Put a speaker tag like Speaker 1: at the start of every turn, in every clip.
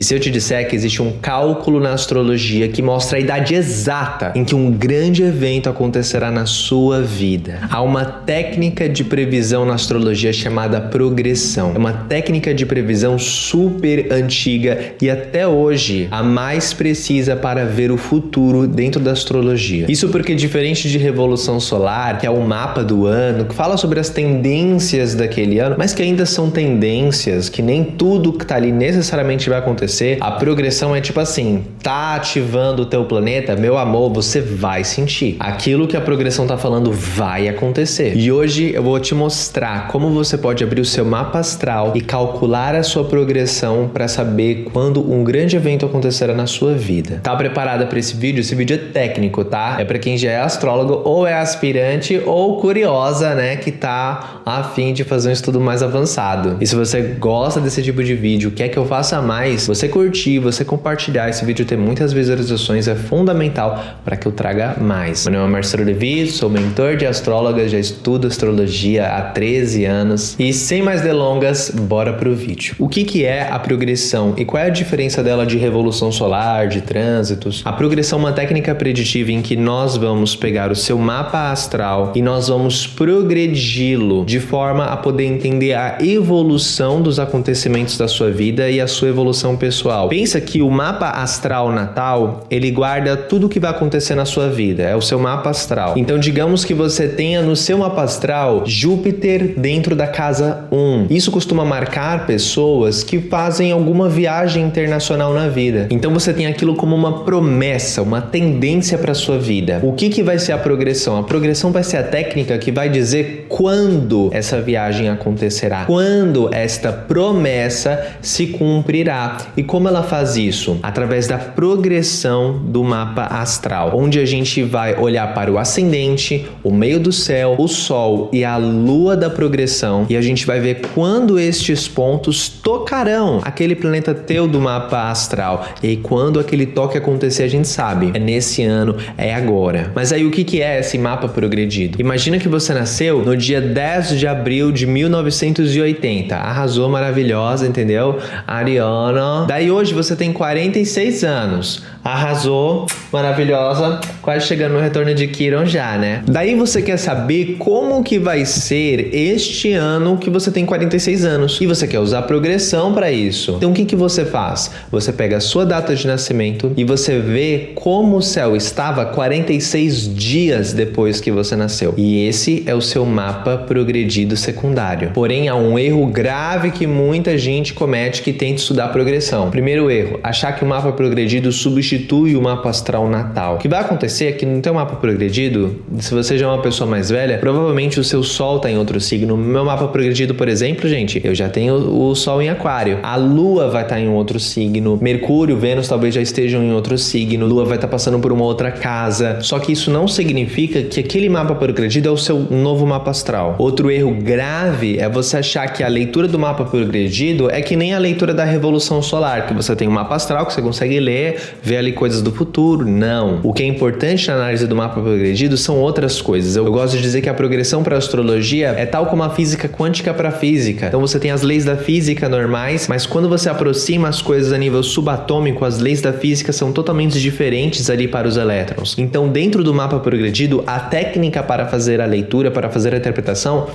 Speaker 1: E se eu te disser que existe um cálculo na astrologia que mostra a idade exata em que um grande evento acontecerá na sua vida? Há uma técnica de previsão na astrologia chamada progressão. É uma técnica de previsão super antiga e até hoje a mais precisa para ver o futuro dentro da astrologia. Isso porque, diferente de Revolução Solar, que é o mapa do ano, que fala sobre as tendências daquele ano, mas que ainda são tendências, que nem tudo que está ali necessariamente vai acontecer. A progressão é tipo assim, tá ativando o teu planeta, meu amor, você vai sentir. Aquilo que a progressão tá falando vai acontecer. E hoje eu vou te mostrar como você pode abrir o seu mapa astral e calcular a sua progressão para saber quando um grande evento acontecerá na sua vida. Tá preparada para esse vídeo? Esse vídeo é técnico, tá? É para quem já é astrólogo ou é aspirante ou curiosa, né, que tá a fim de fazer um estudo mais avançado. E se você gosta desse tipo de vídeo, quer que eu faça mais, você curtir, você compartilhar esse vídeo, ter muitas visualizações é fundamental para que eu traga mais. Meu nome é Marcelo Levi, sou mentor de astróloga, já estudo astrologia há 13 anos e sem mais delongas, bora pro vídeo. O que é a progressão e qual é a diferença dela de revolução solar, de trânsitos? A progressão é uma técnica preditiva em que nós vamos pegar o seu mapa astral e nós vamos progredi-lo de forma a poder entender a evolução dos acontecimentos da sua vida e a sua evolução pessoal. Pensa que o mapa astral natal, ele guarda tudo o que vai acontecer na sua vida, é o seu mapa astral. Então, digamos que você tenha no seu mapa astral Júpiter dentro da casa 1. Isso costuma marcar pessoas que fazem alguma viagem internacional na vida. Então, você tem aquilo como uma promessa, uma tendência para sua vida. O que vai ser a progressão? A progressão vai ser a técnica que vai dizer quando essa viagem acontecerá, quando esta promessa se cumprirá. E como ela faz isso? Através da progressão do mapa astral, onde a gente vai olhar para o ascendente, o meio do céu, o sol e a lua da progressão, e a gente vai ver quando estes pontos tocarão aquele planeta teu do mapa astral. E quando aquele toque acontecer, a gente sabe, é nesse ano, é agora. Mas aí o que é esse mapa progredido? Imagina que você nasceu no dia 10 de abril de 1980. Arrasou, maravilhosa, entendeu? Ariana. Daí hoje você tem 46 anos. Arrasou, maravilhosa, quase chegando no retorno de Quiron já, né? Daí você quer saber como que vai ser este ano que você tem 46 anos. E você quer usar progressão para isso. Então o que você faz? Você pega a sua data de nascimento e você vê como o céu estava 46 dias depois que você nasceu. E esse é o seu mapa progredido secundário. Porém, há um erro grave que muita gente comete que tenta estudar progressão. Primeiro erro, achar que o mapa progredido substitui o mapa astral natal. O que vai acontecer é que no teu mapa progredido, se você já é uma pessoa mais velha, provavelmente o seu sol está em outro signo. No meu mapa progredido, por exemplo, gente, eu já tenho o sol em aquário. A lua vai estar em outro signo. Mercúrio, Vênus talvez já estejam em outro signo. Lua vai estar passando por uma outra casa. Só que isso não significa que aquele mapa progredido é o seu novo mapa astral. Outro erro grave é você achar que a leitura do mapa progredido é que nem a leitura da revolução solar, que você tem um mapa astral que você consegue ler, ver ali coisas do futuro. Não. O que é importante na análise do mapa progredido são outras coisas. Eu gosto de dizer que a progressão para a astrologia é tal como a física quântica para a física. Então você tem as leis da física normais, mas quando você aproxima as coisas a nível subatômico, as leis da física são totalmente diferentes ali para os elétrons. Então, dentro do mapa progredido, a técnica para fazer a leitura, para fazer a interpretação,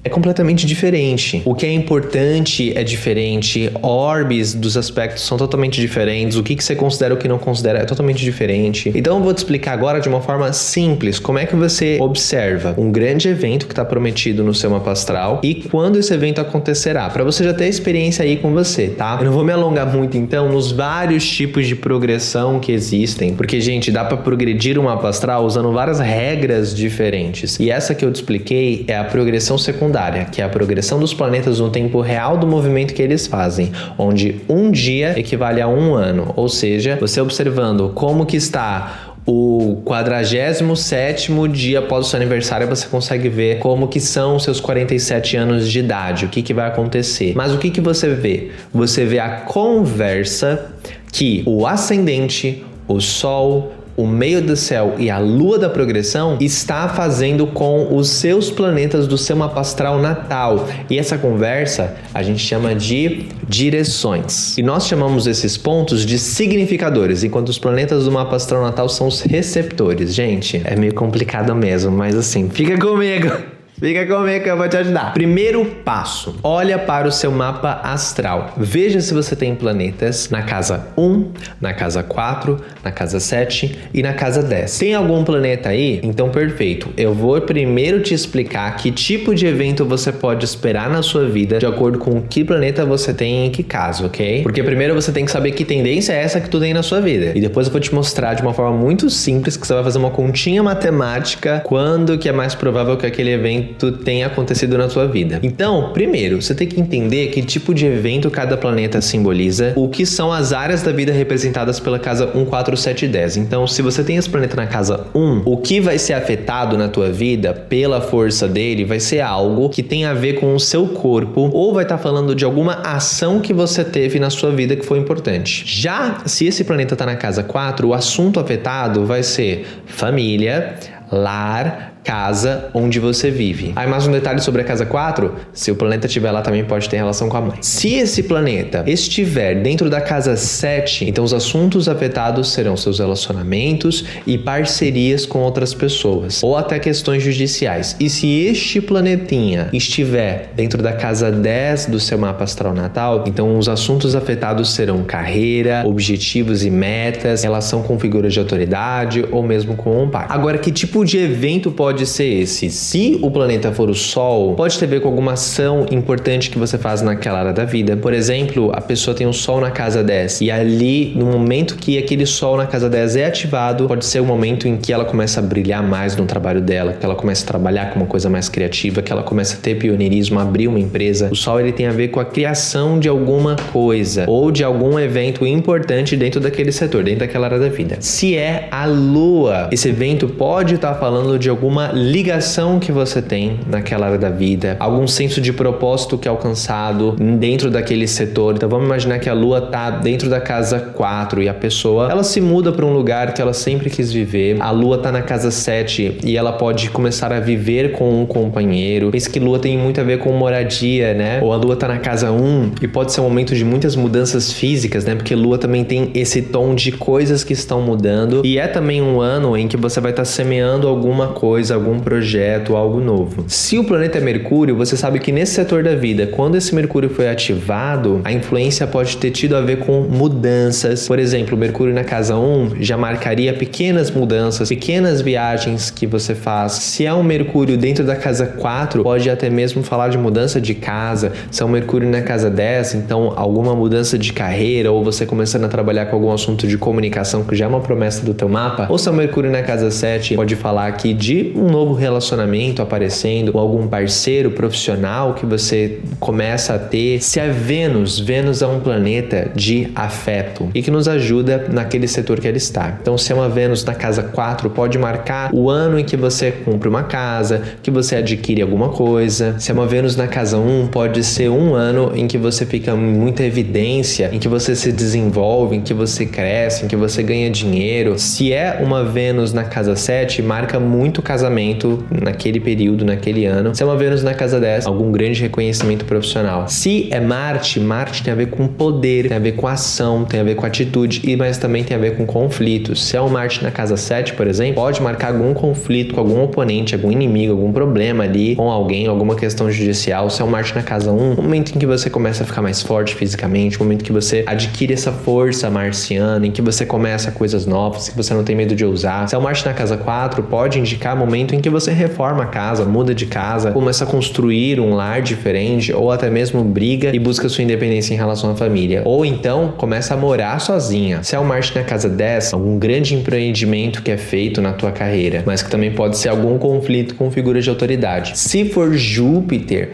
Speaker 1: é completamente diferente. O que é importante é diferente, orbes dos aspectos são totalmente diferentes, o que você considera e o que não considera é totalmente diferente. Então eu vou te explicar agora de uma forma simples como é que você observa um grande evento que está prometido no seu mapa astral e quando esse evento acontecerá, para você já ter experiência aí com você, tá? Eu não vou me alongar muito então nos vários tipos de progressão que existem, porque, gente, dá para progredir um mapa astral usando várias regras diferentes. E essa que eu te expliquei é a progressão secundária, que é a progressão dos planetas no tempo real do movimento que eles fazem, onde um dia equivale a um ano, ou seja, você observando como que está o 47º dia após o seu aniversário, você consegue ver como que são os seus 47 anos de idade, o que vai acontecer. Mas o que você vê? Você vê a conversa que o ascendente, o sol, o meio do céu e a lua da progressão está fazendo com os seus planetas do seu mapa astral natal. E essa conversa a gente chama de direções. E nós chamamos esses pontos de significadores, enquanto os planetas do mapa astral natal são os receptores. Gente, é meio complicado mesmo, mas assim, fica comigo. Fica comigo que eu vou te ajudar. Primeiro passo, olha para o seu mapa astral. Veja se você tem planetas na casa 1, na casa 4, na casa 7 e na casa 10. Tem algum planeta aí? Então perfeito. Eu vou primeiro te explicar que tipo de evento você pode esperar na sua vida de acordo com que planeta você tem em que casa, ok? Porque primeiro você tem que saber que tendência é essa que tu tem na sua vida. E depois eu vou te mostrar de uma forma muito simples que você vai fazer uma continha matemática quando que é mais provável que aquele evento tenha acontecido na sua vida. Então, primeiro, você tem que entender que tipo de evento cada planeta simboliza, o que são as áreas da vida representadas pela casa 1, 4, 7 e 10. Então, se você tem esse planeta na casa 1, o que vai ser afetado na tua vida pela força dele vai ser algo que tem a ver com o seu corpo ou vai estar falando de alguma ação que você teve na sua vida que foi importante. Já se esse planeta está na casa 4, o assunto afetado vai ser família, lar, casa onde você vive. Aí mais um detalhe sobre a casa 4, se o planeta estiver lá também pode ter relação com a mãe. Se esse planeta estiver dentro da casa 7, então os assuntos afetados serão seus relacionamentos e parcerias com outras pessoas, ou até questões judiciais. E se este planetinha estiver dentro da casa 10 do seu mapa astral natal, então os assuntos afetados serão carreira, objetivos e metas, relação com figuras de autoridade ou mesmo com um pai. Agora, que tipo de evento pode ser esse? Se o planeta for o Sol, pode ter a ver com alguma ação importante que você faz naquela área da vida. Por exemplo, a pessoa tem um Sol na casa 10 e ali, no momento que aquele Sol na casa 10 é ativado, pode ser o momento em que ela começa a brilhar mais no trabalho dela, que ela começa a trabalhar com uma coisa mais criativa, que ela começa a ter pioneirismo, abrir uma empresa. O Sol, ele tem a ver com a criação de alguma coisa ou de algum evento importante dentro daquele setor, dentro daquela área da vida. Se é a Lua, esse evento pode estar falando de alguma ligação que você tem naquela área da vida, algum senso de propósito que é alcançado dentro daquele setor. Então vamos imaginar que a Lua tá dentro da casa 4 e a pessoa, ela se muda para um lugar que ela sempre quis viver. A Lua tá na casa 7 e ela pode começar a viver com um companheiro. Pense que Lua tem muito a ver com moradia, né? Ou a Lua tá na casa 1 e pode ser um momento de muitas mudanças físicas, né? Porque Lua também tem esse tom de coisas que estão mudando e é também um ano em que você vai estar semeando alguma coisa, algum projeto, algo novo. Se o planeta é Mercúrio, você sabe que nesse setor da vida, quando esse Mercúrio foi ativado, a influência pode ter tido a ver com mudanças. Por exemplo, o Mercúrio na casa 1 já marcaria pequenas mudanças, pequenas viagens que você faz. Se é um Mercúrio dentro da casa 4, pode até mesmo falar de mudança de casa. Se é um Mercúrio na casa 10, então alguma mudança de carreira ou você começando a trabalhar com algum assunto de comunicação que já é uma promessa do teu mapa. Ou se é um Mercúrio na casa 7, pode falar aqui de um novo relacionamento aparecendo ou algum parceiro profissional que você começa a ter. Se é Vênus é um planeta de afeto e que nos ajuda naquele setor que ele está. Então, se é uma Vênus na casa 4, pode marcar o ano em que você compra uma casa, que você adquire alguma coisa. Se é uma Vênus na casa 1, pode ser um ano em que você fica em muita evidência, em que você se desenvolve, em que você cresce, em que você ganha dinheiro. Se é uma Vênus na casa 7, marca muito casamento naquele período, naquele ano. Se é uma Vênus na casa 10, algum grande reconhecimento profissional. Se é Marte tem a ver com poder, tem a ver com ação, tem a ver com atitude, mas também tem a ver com conflitos. Se é um Marte na casa 7, por exemplo, pode marcar algum conflito com algum oponente, algum inimigo, algum problema ali com alguém, alguma questão judicial. Se é um Marte na casa 1, momento em que você começa a ficar mais forte fisicamente, momento que você adquire essa força marciana, em que você começa coisas novas, que você não tem medo de ousar. Se é um Marte na casa 4, pode indicar momento em que você reforma a casa, muda de casa, começa a construir um lar diferente, ou até mesmo briga e busca sua independência em relação à família. Ou então, começa a morar sozinha. Se é um Marte na casa 10, algum grande empreendimento que é feito na tua carreira, mas que também pode ser algum conflito com figuras de autoridade. Se for Júpiter,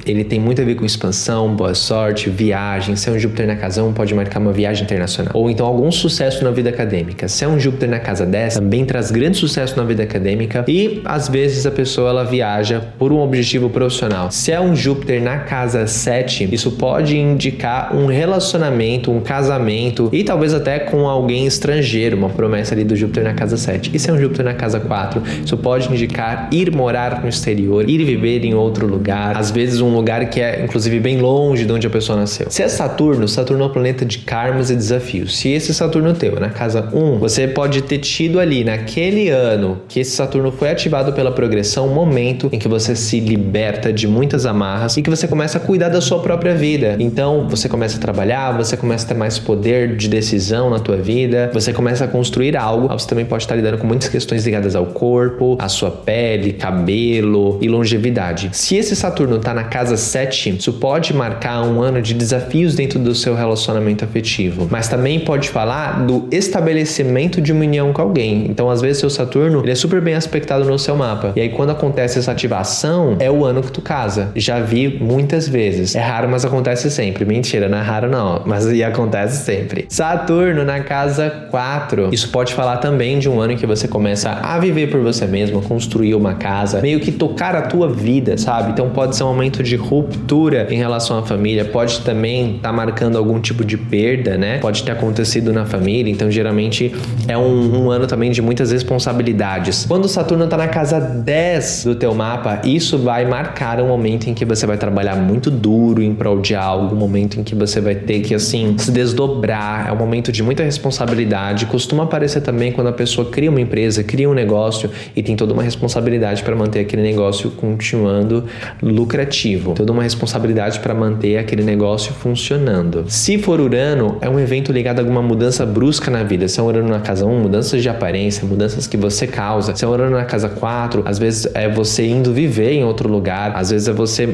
Speaker 1: ele tem muito a ver com expansão, boa sorte, viagem. Se é um Júpiter na casa 1, pode marcar uma viagem internacional. Ou então algum sucesso na vida acadêmica. Se é um Júpiter na casa 10, também traz grande sucesso na vida acadêmica acadêmica e às vezes a pessoa ela viaja por um objetivo profissional. Se é um Júpiter na casa 7, isso pode indicar um relacionamento, um casamento e talvez até com alguém estrangeiro, uma promessa ali do Júpiter na casa 7. E se é um Júpiter na casa 4, isso pode indicar ir morar no exterior, ir viver em outro lugar, às vezes um lugar que é inclusive bem longe de onde a pessoa nasceu. Se é Saturno, Saturno é um planeta de karmas e desafios. Se esse Saturno teu na casa 1, você pode ter tido ali naquele ano que esse Saturno foi ativado pela progressão, um momento em que você se liberta de muitas amarras e que você começa a cuidar da sua própria vida. Então, você começa a trabalhar, você começa a ter mais poder de decisão na tua vida, você começa a construir algo. Você também pode estar lidando com muitas questões ligadas ao corpo, à sua pele, cabelo e longevidade. Se esse Saturno está na casa 7, isso pode marcar um ano de desafios dentro do seu relacionamento afetivo, mas também pode falar do estabelecimento de uma união com alguém. Então, às vezes, seu Saturno ele é super bem aspectado no seu mapa. E aí, quando acontece essa ativação, é o ano que tu casa. Já vi muitas vezes. É raro, mas acontece sempre. Mentira, não é raro não, mas acontece sempre. Saturno na casa 4. Isso pode falar também de um ano em que você começa a viver por você mesmo, construir uma casa, meio que tocar a tua vida, sabe? Então pode ser um momento de ruptura em relação à família, pode também estar marcando algum tipo de perda, né? Pode ter acontecido na família, então geralmente é um ano também de muitas responsabilidades. Quando o Saturno está na casa 10 do teu mapa, isso vai marcar um momento em que você vai trabalhar muito duro em prol de algo, um momento em que você vai ter que, assim, se desdobrar, é um momento de muita responsabilidade. Costuma aparecer também quando a pessoa cria uma empresa, cria um negócio e tem toda uma responsabilidade para manter aquele negócio continuando lucrativo, toda uma responsabilidade para manter aquele negócio funcionando. Se for Urano, é um evento ligado a alguma mudança brusca na vida. Se é Urano na casa 1, mudanças de aparência, mudanças que você causa. Se é Urano na casa 4, às vezes é você indo viver em outro lugar, às vezes é você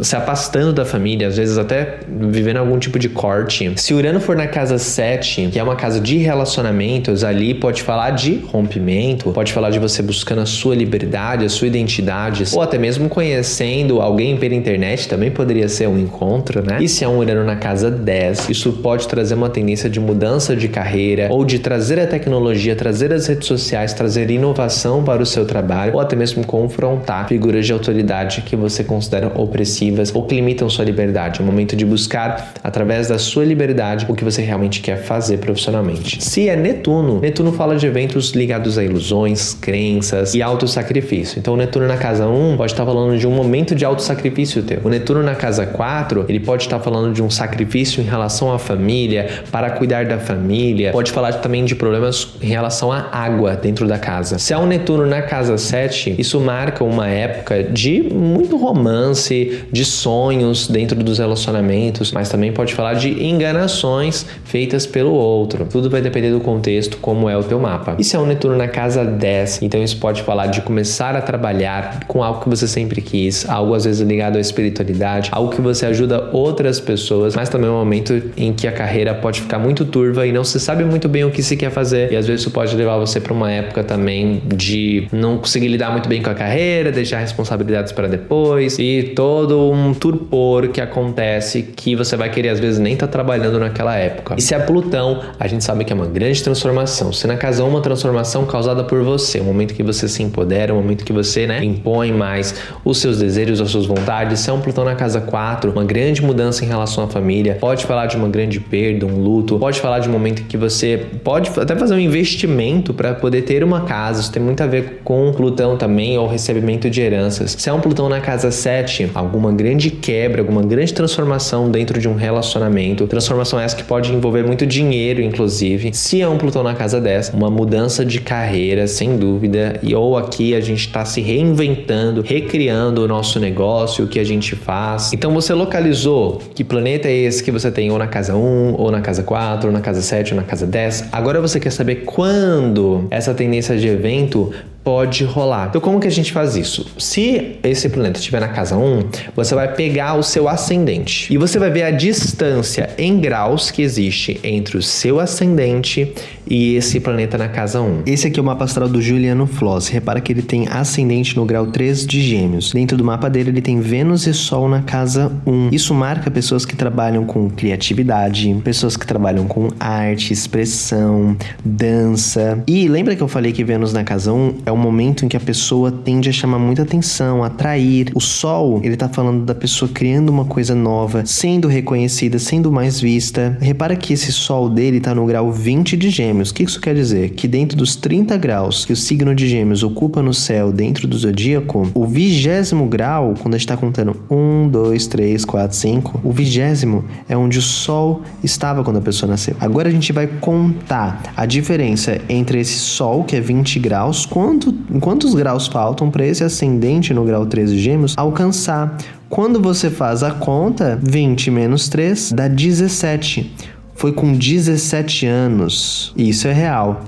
Speaker 1: se afastando da família, às vezes até vivendo algum tipo de corte. Se Urano for na casa 7, que é uma casa de relacionamentos, ali pode falar de rompimento, pode falar de você buscando a sua liberdade, a sua identidade, ou até mesmo conhecendo alguém pela internet, também poderia ser um encontro, né? E se é um Urano na casa 10, isso pode trazer uma tendência de mudança de carreira, ou de trazer a tecnologia, trazer as redes sociais, trazer inovação para o seu trabalho, ou até mesmo confrontar figuras de autoridade que você considera opressivas ou que limitam sua liberdade. É o momento de buscar, através da sua liberdade, o que você realmente quer fazer profissionalmente. Se é Netuno, Netuno fala de eventos ligados a ilusões, crenças e autossacrifício. Então, o Netuno na casa 1 pode estar falando de um momento de autossacrifício teu. O Netuno na casa 4, ele pode estar falando de um sacrifício em relação à família, para cuidar da família. Pode falar também de problemas em relação à água dentro da casa. Se é um Netuno na casa 7, isso marca uma época de muito romance, de sonhos dentro dos relacionamentos, mas também pode falar de enganações feitas pelo outro. Tudo vai depender do contexto, como é o teu mapa. E se é um Netuno na casa 10, então isso pode falar de começar a trabalhar com algo que você sempre quis, algo às vezes ligado à espiritualidade, algo que você ajuda outras pessoas, mas também é um momento em que a carreira pode ficar muito turva e não se sabe muito bem o que se quer fazer, e às vezes isso pode levar você para uma época também de não conseguir lidar muito bem com a carreira, deixar responsabilidades para depois e todo um turpor que acontece que você vai querer às vezes nem estar trabalhando naquela época. E se é Plutão, a gente sabe que é uma grande transformação. Se na casa 1, uma transformação causada por você, um momento que você se empodera, um momento que você, impõe mais os seus desejos, as suas vontades. Se é um Plutão na casa 4, uma grande mudança em relação à família, pode falar de uma grande perda, um luto, pode falar de um momento em que você pode até fazer um investimento para poder ter uma casa. Isso tem muito a ver com Plutão também, ou recebimento de heranças. Se é um Plutão na casa 7, alguma grande quebra, alguma grande transformação dentro de um relacionamento, transformação essa que pode envolver muito dinheiro, inclusive. Se é um Plutão na casa 10, uma mudança de carreira, sem dúvida, ou aqui a gente está se reinventando, recriando o nosso negócio, o que a gente faz. Então você localizou que planeta é esse que você tem ou na casa 1, ou na casa 4, ou na casa 7, ou na casa 10. Agora você quer saber quando essa tendência de evento pode rolar. Então como que a gente faz isso? Se esse planeta estiver na casa 1, você vai pegar o seu ascendente e você vai ver a distância em graus que existe entre o seu ascendente e esse planeta na casa 1. Esse aqui é o mapa astral do Juliano Floss. Repara que ele tem ascendente no grau 3 de Gêmeos. Dentro do mapa dele ele tem Vênus e Sol na casa 1. Isso marca pessoas que trabalham com criatividade, pessoas que trabalham com arte, expressão, dança. E lembra que eu falei que Vênus na casa 1 é
Speaker 2: um momento em que a pessoa tende a chamar muita atenção, a atrair. O Sol, ele tá falando da pessoa criando uma coisa nova, sendo reconhecida, sendo mais vista. Repara que esse Sol dele tá no grau 20 de Gêmeos. O que isso quer dizer? Que dentro dos 30 graus que o signo de Gêmeos ocupa no céu dentro do zodíaco, o 20º grau, quando a gente tá contando 1, 2, 3, 4, 5, o 20º é onde o Sol estava quando a pessoa nasceu. Agora a gente vai contar a diferença entre esse Sol, que é 20 graus, quantos graus faltam para esse ascendente no grau 13 de Gêmeos alcançar. Quando você faz a conta, 20 menos 3 dá 17. Foi com 17 anos, e isso é real,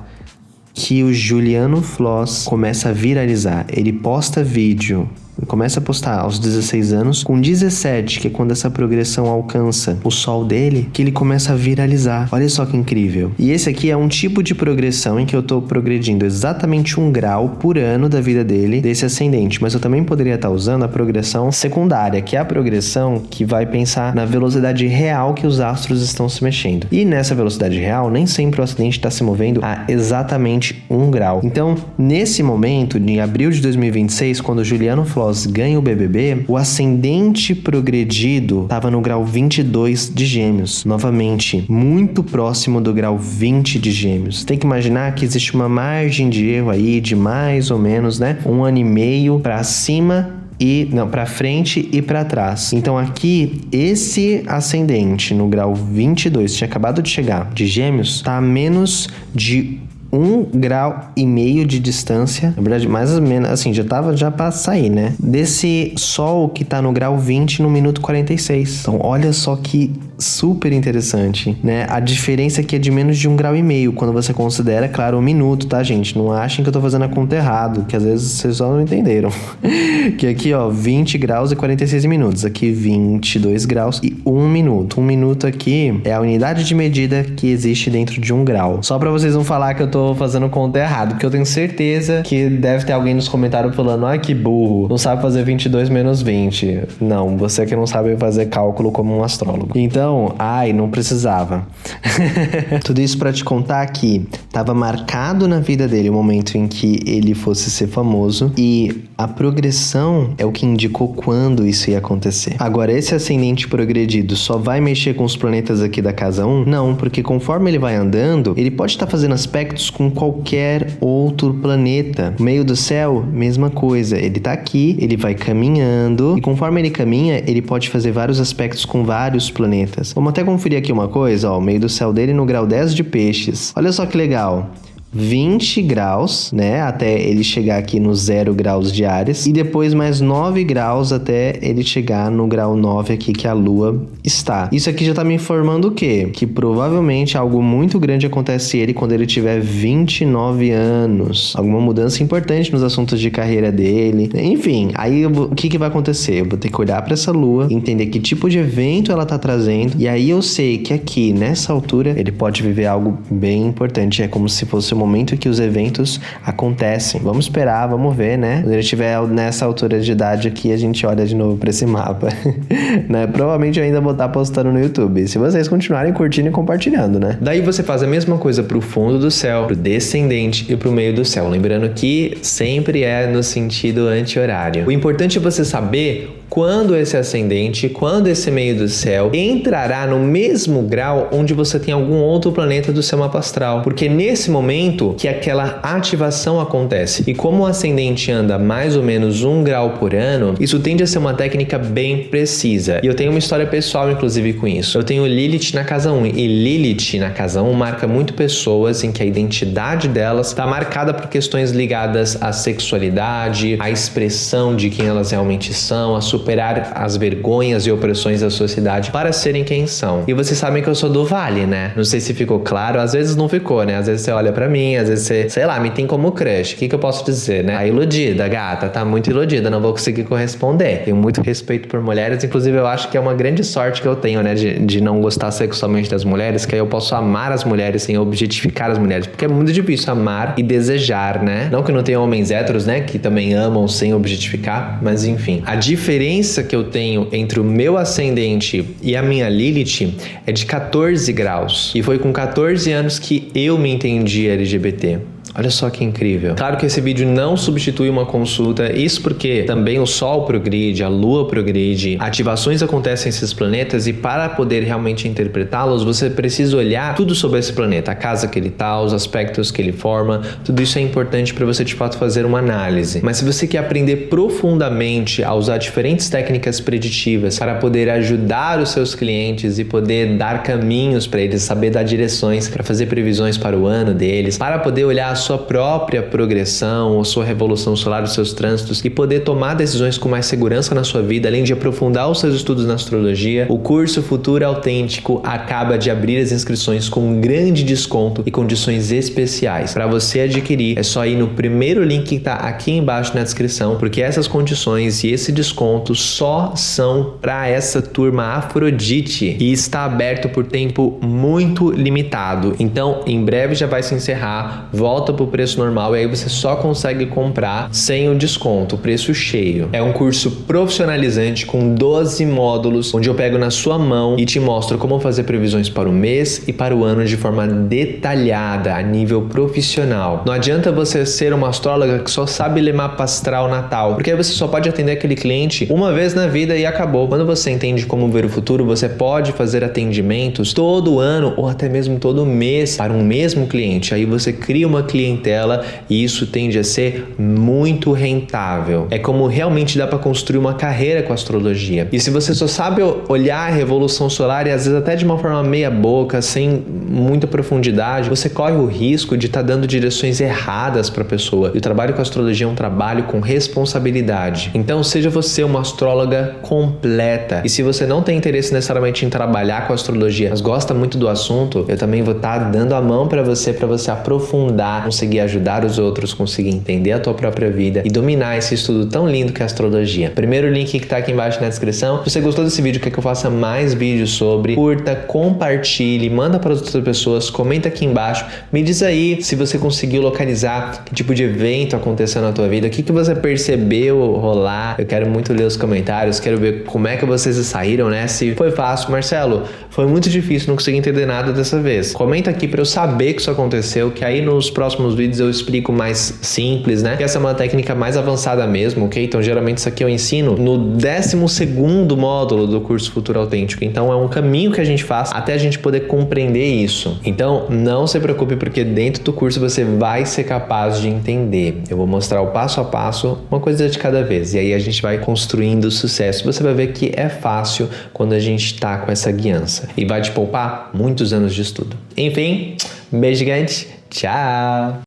Speaker 2: que o Juliano Floss começa a viralizar. Ele posta vídeo, começa a postar aos 16 anos, com 17, que é quando essa progressão alcança o Sol dele, que ele começa a viralizar. Olha só que incrível. E esse aqui é um tipo de progressão em que eu tô progredindo exatamente 1 grau por ano da vida dele, desse ascendente, mas eu também poderia estar usando a progressão secundária, que é a progressão que vai pensar na velocidade real que os astros estão se mexendo. E nessa velocidade real, nem sempre o ascendente está se movendo a exatamente 1 grau. Então, nesse momento, em abril de 2026, quando o Juliano Floss ganha o BBB, o ascendente progredido estava no grau 22 de Gêmeos, novamente muito próximo do grau 20 de Gêmeos. Tem que imaginar que existe uma margem de erro aí de mais ou menos, 1 ano e meio para cima para frente e para trás. Então aqui, esse ascendente no grau 22, tinha acabado de chegar, de Gêmeos, tá a menos de 1,5 grau de distância, na verdade, mais ou menos, assim, já pra sair, né? Desse Sol que tá no grau 20 no minuto 46. Então, olha só que super interessante, né? A diferença aqui é de menos de 1,5 grau, quando você considera, claro, 1 minuto, tá, gente? Não achem que eu tô fazendo a conta errado, que às vezes vocês só não entenderam. Que aqui, ó, 20 graus e 46 minutos. Aqui, 22 graus e 1 minuto. 1 minuto aqui é a unidade de medida que existe dentro de 1 grau. Só pra vocês não falar que eu tô fazendo conta errado, porque eu tenho certeza que deve ter alguém nos comentários falando: ai, que burro, não sabe fazer 22 menos 20. Não, você que não sabe fazer cálculo como um astrólogo. Então, não precisava. Tudo isso pra te contar que tava marcado na vida dele o momento em que ele fosse ser famoso, e a progressão é o que indicou quando isso ia acontecer. Agora, esse ascendente progredido só vai mexer com os planetas aqui da casa 1? Não, porque conforme ele vai andando, ele pode estar fazendo aspectos com qualquer outro planeta. O meio do céu, mesma coisa. Ele tá aqui, ele vai caminhando, e conforme ele caminha, ele pode fazer vários aspectos com vários planetas. Vamos até conferir aqui uma coisa, ó, o meio do céu dele no grau 10 de Peixes. Olha só que legal. 20 graus, né, até ele chegar aqui no 0 graus de Áries, e depois mais 9 graus até ele chegar no grau 9 aqui que a Lua está. Isso aqui já tá me informando o quê? Que provavelmente algo muito grande acontece ele quando ele tiver 29 anos. Alguma mudança importante nos assuntos de carreira dele. Enfim, aí o que vai acontecer? Eu vou ter que olhar para essa Lua, entender que tipo de evento ela tá trazendo, e aí eu sei que aqui, nessa altura, ele pode viver algo bem importante. É como se fosse o momento que os eventos acontecem. Vamos esperar, vamos ver, né? Quando ele estiver nessa altura de idade aqui, a gente olha de novo pra esse mapa. Né? Provavelmente eu ainda vou estar postando no YouTube, se vocês continuarem curtindo e compartilhando, né?
Speaker 1: Daí você faz a mesma coisa pro fundo do céu, pro descendente e pro meio do céu. Lembrando que sempre é no sentido anti-horário. O importante é você saber quando esse ascendente, quando esse meio do céu entrará no mesmo grau onde você tem algum outro planeta do seu mapa astral. Porque nesse momento que aquela ativação acontece. E como o ascendente anda mais ou menos 1 grau por ano, isso tende a ser uma técnica bem precisa. E eu tenho uma história pessoal, inclusive, com isso. Eu tenho Lilith na casa 1, e Lilith na casa 1 marca muito pessoas em que a identidade delas está marcada por questões ligadas à sexualidade, à expressão de quem elas realmente são, a superar as vergonhas e opressões da sociedade para serem quem são. E vocês sabem que eu sou do Vale, né? Não sei se ficou claro, às vezes não ficou, né? Às vezes você olha pra mim, às vezes você, sei lá, me tem como crush. O que eu posso dizer, né? A iludida, gata, tá muito iludida, não vou conseguir corresponder. Tenho muito respeito por mulheres, inclusive eu acho que é uma grande sorte que eu tenho, né? De não gostar sexualmente das mulheres, que aí eu posso amar as mulheres sem objetificar as mulheres. Porque é muito difícil amar e desejar, né? Não que não tenha homens héteros, né? Que também amam sem objetificar, mas enfim. A diferença que eu tenho entre o meu ascendente e a minha Lilith é de 14 graus. E foi com 14 anos que eu me entendi LGBT. Olha só que incrível. Claro que esse vídeo não substitui uma consulta, isso porque também o Sol progride, a Lua progride, ativações acontecem nesses planetas e para poder realmente interpretá-los, você precisa olhar tudo sobre esse planeta, a casa que ele tá, os aspectos que ele forma, tudo isso é importante para você de fato fazer uma análise. Mas se você quer aprender profundamente a usar diferentes técnicas preditivas para poder ajudar os seus clientes e poder dar caminhos para eles, saber dar direções para fazer previsões para o ano deles, para poder olhar a sua própria progressão, a sua revolução solar, os seus trânsitos e poder tomar decisões com mais segurança na sua vida, além de aprofundar os seus estudos na astrologia, o curso Futuro Autêntico acaba de abrir as inscrições com um grande desconto e condições especiais. Para você adquirir, é só ir no primeiro link que está aqui embaixo na descrição, porque essas condições e esse desconto só são para essa turma Afrodite e está aberto por tempo muito limitado. Então, em breve já vai se encerrar, volta para o preço normal e aí você só consegue comprar sem o desconto, o preço cheio. É um curso profissionalizante com 12 módulos, onde eu pego na sua mão e te mostro como fazer previsões para o mês e para o ano de forma detalhada, a nível profissional. Não adianta você ser uma astróloga que só sabe ler mapa astral natal, porque aí você só pode atender aquele cliente uma vez na vida e acabou. Quando você entende como ver o futuro, você pode fazer atendimentos todo ano ou até mesmo todo mês para um mesmo cliente. Aí você cria uma clientela e isso tende a ser muito rentável. É como realmente dá para construir uma carreira com a astrologia. E se você só sabe olhar a revolução solar e às vezes até de uma forma meia boca, sem muita profundidade, você corre o risco de estar dando direções erradas para a pessoa. E o trabalho com a astrologia é um trabalho com responsabilidade. Então seja você uma astróloga completa. E se você não tem interesse necessariamente em trabalhar com a astrologia, mas gosta muito do assunto, eu também vou estar dando a mão para você aprofundar, conseguir ajudar os outros, conseguir entender a tua própria vida e dominar esse estudo tão lindo que é a astrologia. Primeiro link que tá aqui embaixo na descrição. Se você gostou desse vídeo, quer que eu faça mais vídeos sobre, curta, compartilhe, manda para as outras pessoas, comenta aqui embaixo, me diz aí se você conseguiu localizar que tipo de evento aconteceu na tua vida, o que você percebeu rolar. Eu quero muito ler os comentários, quero ver como é que vocês saíram, né? Se foi fácil, Marcelo, foi muito difícil, não consegui entender nada dessa vez. Comenta aqui para eu saber que isso aconteceu, que aí nos próximos vídeos eu explico mais simples, né? Que essa é uma técnica mais avançada mesmo, ok? Então geralmente isso aqui eu ensino no 12º módulo do curso Futuro Autêntico. Então é um caminho que a gente faz até a gente poder compreender isso. Então não se preocupe, porque dentro do curso você vai ser capaz de entender. Eu vou mostrar o passo a passo, uma coisa de cada vez. E aí a gente vai construindo sucesso. Você vai ver que é fácil quando a gente tá com essa guiança. E vai te poupar muitos anos de estudo. Enfim, beijo gigante. Tchau!